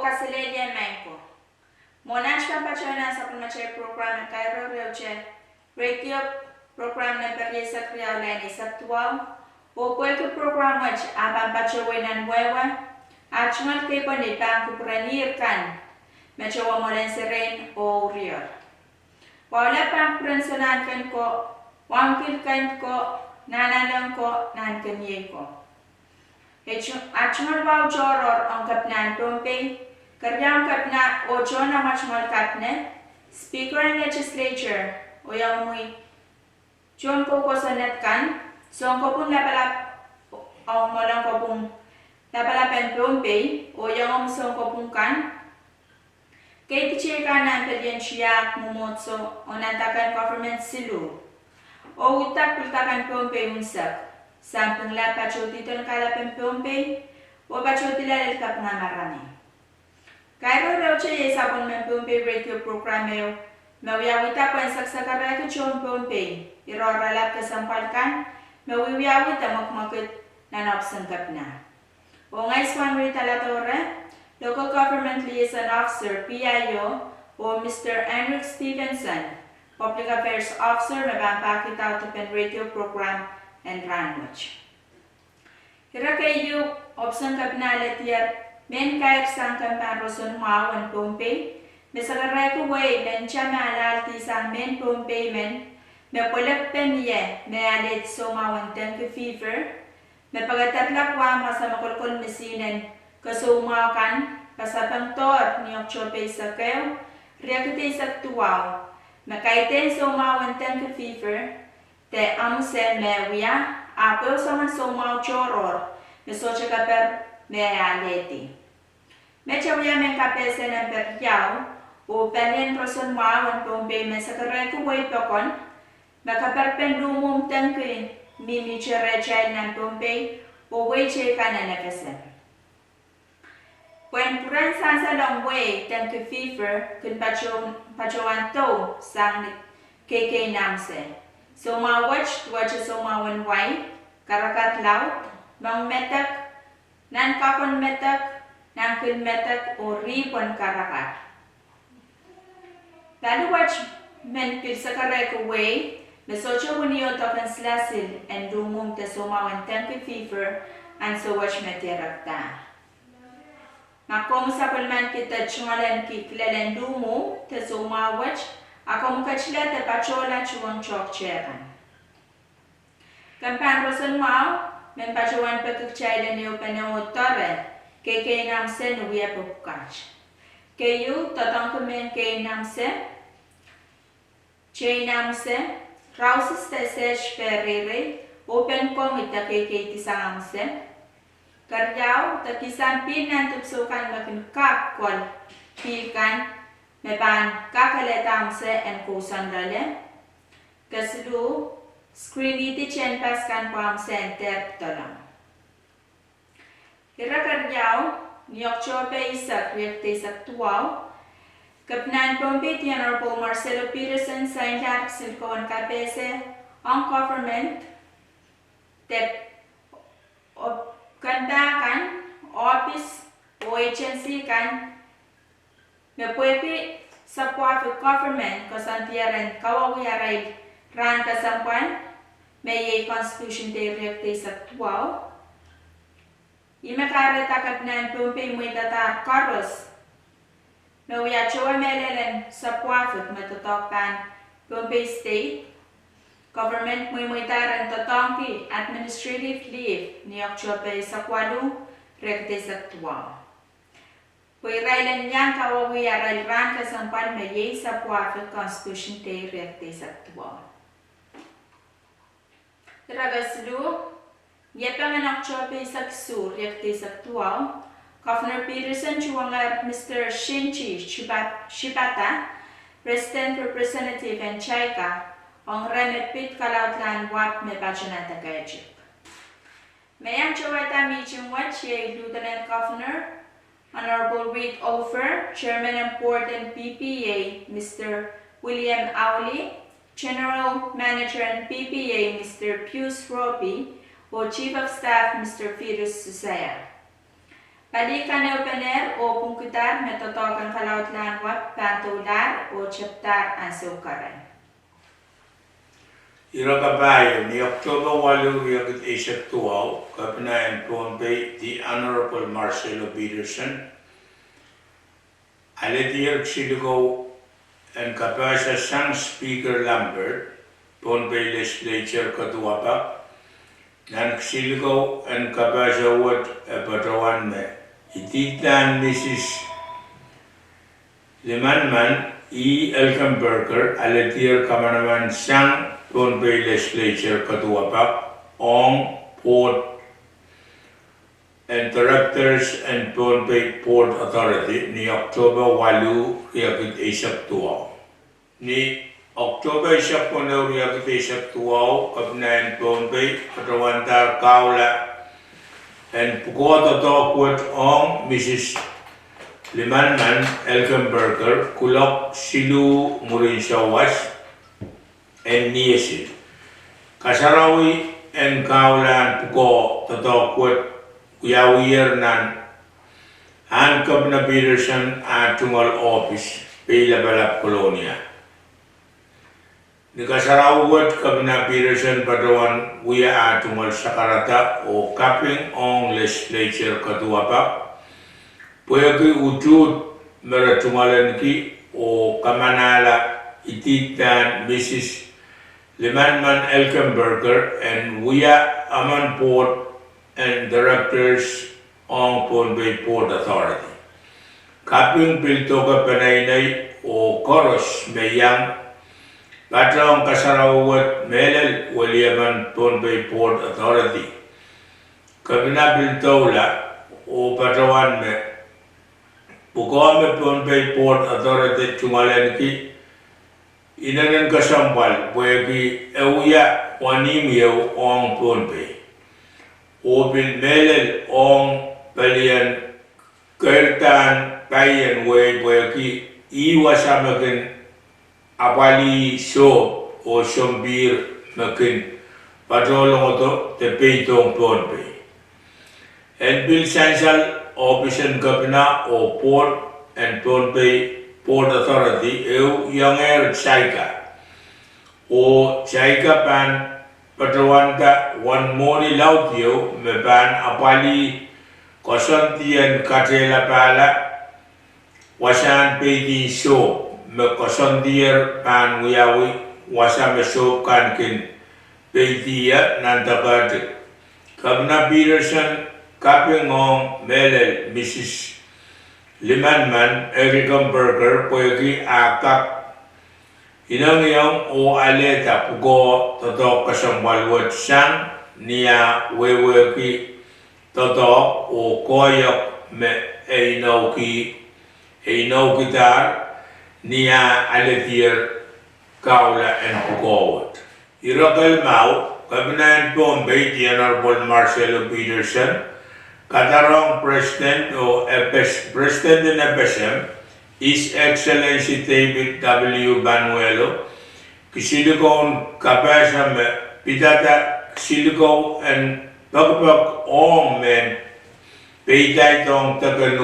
Kasiledia Manko. Monash Pampachona Sapamache program Kairohir radio program na Perisa Kriaulani Saktual, o Puerto program which Apampachowinan Wewa, Achmal Keponi Pampupranir Kan, Machowa Molenserin o Rior. Wala Pampransonan kan ko, Wankil kan ko, Nanalang ko, Nankanye ko. Achmal Wow Joror on Kapnan Pompe, Karyang Kapna o Jona Machmal Kapne, Speaker and Legislature, o yang muy John ko sa net kan, so ang kopong lapalap, o molang kopong lapalapen Pompe, o yang so kopong kan, kay tiche ka ng pedensya mumotso o nantakan government silu, o utak pultakan Pompe unsak. Sampung la pachotiton kalapen Pompe o pachotila kap nga marami. Kairohir sabon men Pompe radio programeo mawiyawita ko ang saksakara ko chon Pompe iroralap kasampalkan mawiyawita makmakit na napsangkap na. O ngay swan ritalatore local government liaison officer PIO o Mr. Henrik Stevenson public affairs officer mabampakita to pen radio program and language. Hira kayo option kapnalet yar men kair sang kampan roson mawan Pompe mesagaray ko way men cha malalti sang men Pompe men me polak pen ye me alet so mawan dengue fever me pagatatlak wa masa makolkol mesinen kasumakan pasapang tor ni okchope sa kayo reakite sa tuwaw me kaiten so mawan dengue fever te amse mewia apel sama somau choror me soche kaper me aleti me chawia men kapese na perjau o penen proson mawan Pompe me sakare ko way pokon me kaper pendumum tangke mimi chere chai nan Pompe o way che kana nefese when puran sansa long way tangke fever kun pachoan to sang keke namse so watch so mawan wai karakat laut bang metak nan kapon metak nan kun metak o ripon karakat lalu watch men pil sakarek away the socho hunio token slasil and dumum te so mawan tempe fever and so watch meterakta makom sapelman kita chumalan kiklelen dumu te so watch ako mukachila te pachola chuang chok chekan. Kampan roson mau, men pachuan pekukchay le niyo penewotore, keke namse nuya pukach. Keyu totong kumen kei namse, chay namse, rausis te sesh perire, open komita keke tisangamse. Karyaw, takisan pinan tupsukan makin kakol, pilkan, meban kakaletam se en kusan dale kaslu screen iti chen paskan pam center tolam ira karyaw niok chope isak rekte sak tuaw kapnan Pompe Honorable Marcelo Peterson Saint Silcoan Kapese on government that kandakan office o agency kan me puede support the government kasantiaran kawawiaray ran kasampan may constitution directe sa 12 imakare takapnan Pompe muy data karos me uya chowa melelen support matotokan Pompe state government muy taran totongki administrative leave ni okchope sa kwadu rekte sa 12 Puirailan niyang kawawiaray ran kasampan mayay sa puwafil constitution te rekte sa tuwa. Tiragaslu, yepanganak chope sa ksur rekte sa tuwa, Governor Peterson chuwangar Mr. Shinchi Shibata, President Representative and Chaika, ang remepit kalautlan wap me bachanata kajip. Mayang chawata meeting watch ye Lieutenant Governor, Honorable Reid Olfer, Chairman and Board and PPA, Mr. William Auli, General Manager and PPA, Mr. Pius Ropi, o Chief of Staff, Mr. Firus Susaya. Palikan opener o pungkitar metotokan kalautlan wat pantular o chaptar ang sukaran. Irakabayo ni October 8 yakit Asia Tuaw, Kapinayan Pompey, the Honorable Marcelo Peterson, Aletier Xilugo and Kapasa Sang Speaker Lambert, Pompey Legislature Katuapak, Nan Xilugo and Kapasa Wat Patawan Me, Ititan Mrs. Limanman, E. Elkenberger, Aletier Kamanaman Sang, Pompey Legislature Katuapak, Ong Port and Directors and Pompey Port Authority ni October 8 yakit Asia Tuaw. Ni October Asia Pono yakit Asia Tuaw Kapinayan Pompey Katawantar Kaula and Pukota Tokwat Ong Mrs. Limanman Elkenberger Kulok Silu Murinsawas and Niesil. Kasarawi and Kaulan Puko Tatokwat Kuyawir Nan and Kabna Peterson at Tumal Office, Pila Balap Colonia. Ni Kasarawat Kabna Peterson Patawan Wia at Tumal Sakarata o Kaping Ong Legislature Katuapak, Puyaki Utut Meratumalanki o Kamanala Ititan Mrs. Limanman Elkenberger and Wia Aman Port and Directors on Pompey Port Authority. Kaping Piltoka Panaynay o Koros Mayang Patrong Kasarawat Melel Waliaman Pompey Port Authority. Kabina Piltola o Patrawan Me Pukome Pompey Port Authority Chumalenki Inanan Kasampal Wegi Euya Wanimio on Pompey. Open Melel on Palian Kertan Payan Wegi Iwasamakin Apali So o Sombir Makin Patrolongoto Te Peitong Pompey. And Bill Sansal Operation Kapina o Port and Pompey Port Authority eu Younger Chaika o Chaika pan Patawanta one moni lautio me pan apali Kosanti and Katela Pala Wasan Pedi So me Kosantier pan Wiawi Wasame So Kankin Pedia Nantabat Kabna Peterson Kaping on Melel Mrs. Limanman Elkenberger Poyaki Akak Inangyang o Aleta Pugo Toto Kasambalwat Sang Nia Weweki Toto o Koyok Me Einokitar Nia Aletier Kaula and Pugowat. Irakal Mau Kabinayan Pompey the Honorable Marcelo Peterson Katarong President o President ng FSM, His Excellency David W. Banuelo, Kisilikon Kapasa Pitata Kisiliko and Pagpag Ong Men, Paytay Tong Taga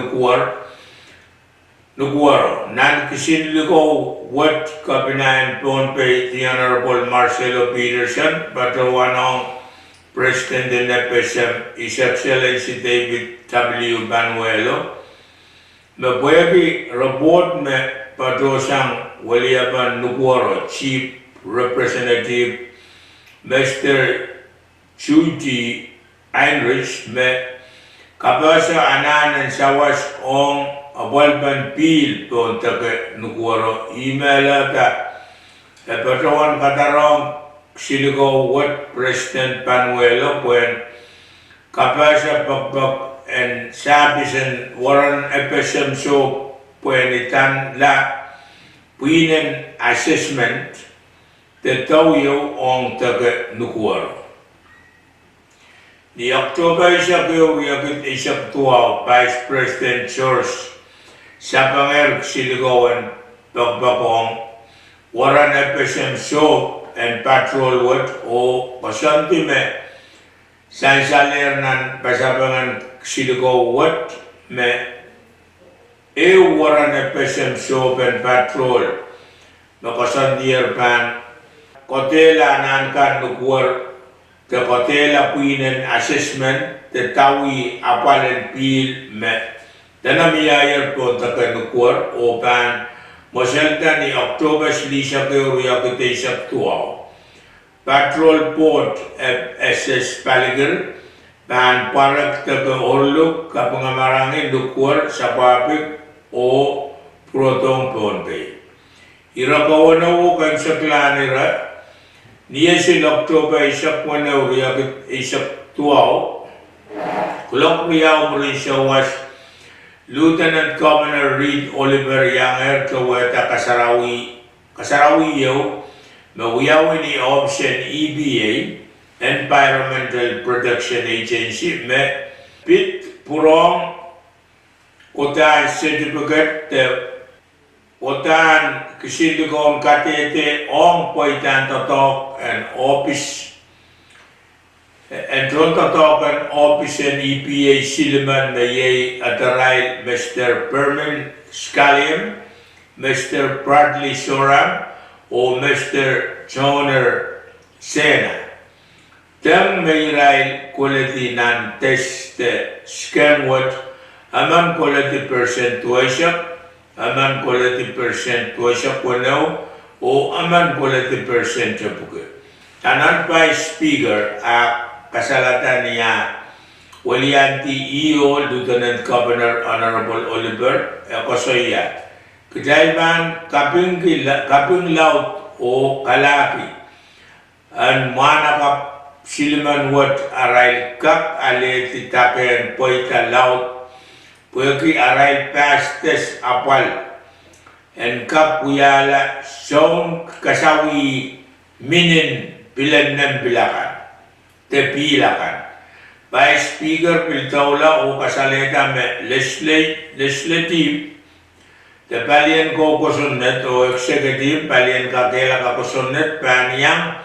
Nukwaro, Nan Kisiliko Wat Kapinayan Pompey, the Honorable Marcelo Peterson, Patawanong President in FSM, His Excellency David W. Banuelo, Mabwegi report me Patosang Waliaban Nukwaro, Chief Representative Mr. Chuji Heinrich, me Kabasa Anan and Sawas Ong Awalban Pil Don Take Nukwaro, email ata Patawan Katarong Siligo what President Panuelo when Kapasa Pagbak and Sabisan Warren FSM so when itan la Puinen assessment the Tawyo on Taga Nukwaro. The October Isabel Yakit Isap Tuaw Vice President George Sapanger Siligo and Pagbakong Warren FSM so and patrol what o pasanti me sansaler nan pasabangan siligo what me waran epesem shop and patrol makasandier pan kotela nan kan nukur te kotela puinen assessment te tawi apalen pil me tanamia yer po takan nukur o pan moselta ni Oktober silisha ke uria kete isap tuaw patrol port SS Paliger pan parak taga orluk kapangamarangin nukur sa papik o protong ponte ira kawana kan saklanira Niyesin Oktober isap wana uria isap tuaw kulok riyaw Mauricio was Lieutenant Governor Reed Oliver Yanger kaweta kasarawi yaw mawiyaw ni option EBA Environmental Protection Agency me pit purong kotaan certificate Otan kisindigon katete ong poitan totok and office and totok and office and EPA Silman Mayay Ataray Mr. Perman Scallion, Mr. Bradley Soram o Mr. Joner Sena. Tem mayray quality nan test scanwat among quality percentuation aman quality percent tuasya kunaw o aman quality percent siya puke. Tanan pa speaker kasalatan niya walianti EO Lieutenant Governor Honorable Oliver Kosoya. Kajayban kaping laut o kalaki an manakap silman wat aray kap ale titaken poita laut Pueki aray pastes apal en kap uyala song kasawi minin bilan ng bilakan te pilakan by speaker piltaula o kasaleta me legislative te palien ko kosunnet o executive palien kakela kakosunnet paniyang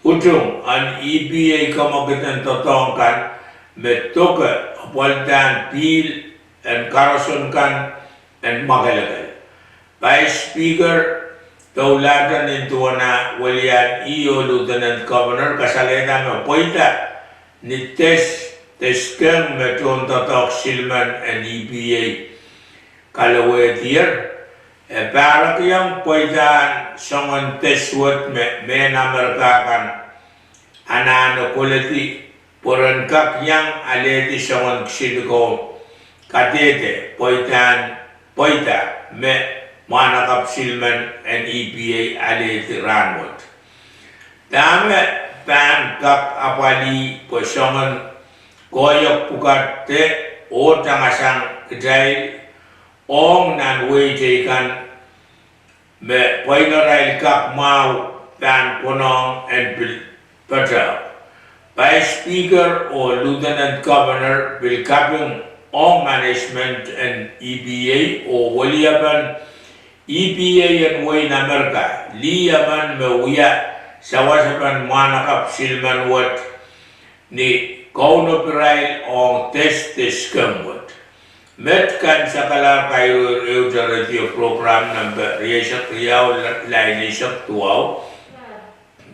utung an EBA kamagitan totongkan me toke apaltan pil and Carson kan and Magalagal. By speaker, taulatan into na walian EO Lieutenant Governor kasalena me poita ni tesken metron tatok Silman and EPA kalawetier para kiyang poitaan songon teswat me namerkakan anano quality poran kak yang aleti songon ksidiko katete poita me manakap Silman and EPA aleti ranwat. Dame pan kap apali posongan koyok pukatte o tangasang kedai ong nan weitekan me poinorail kap mau pan ponong and petra. By speaker or Lieutenant Governor will kaping on management and EPA o waliaban EPA and Wayne America liaban mawia sawasaban manakap Silman wat ni kaunopiray o testes kamwat met kan sakala Kairohir radio program number riyasak riyaw lainisak tuaw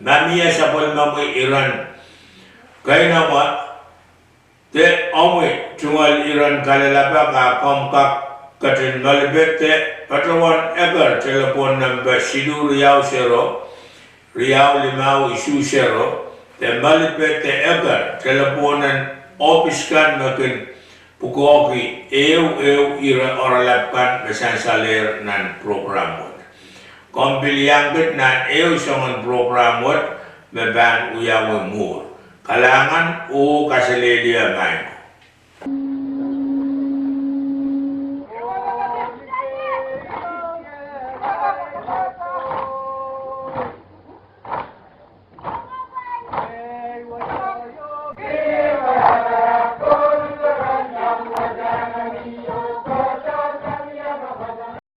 mamiya sa palmamoy Iran kaya naman te amoy tungal Iran kalalaba ka komkak katin malibet te patawan egar telepon number sidu riyaw 0 riyaw 5 isu 0 te malibet te egar teleponan office kan makin pukoki ira oralapkan besan saler nan program mo kombilyangkit nan songan program mo meban uyaw mur kalangan o kasaledia main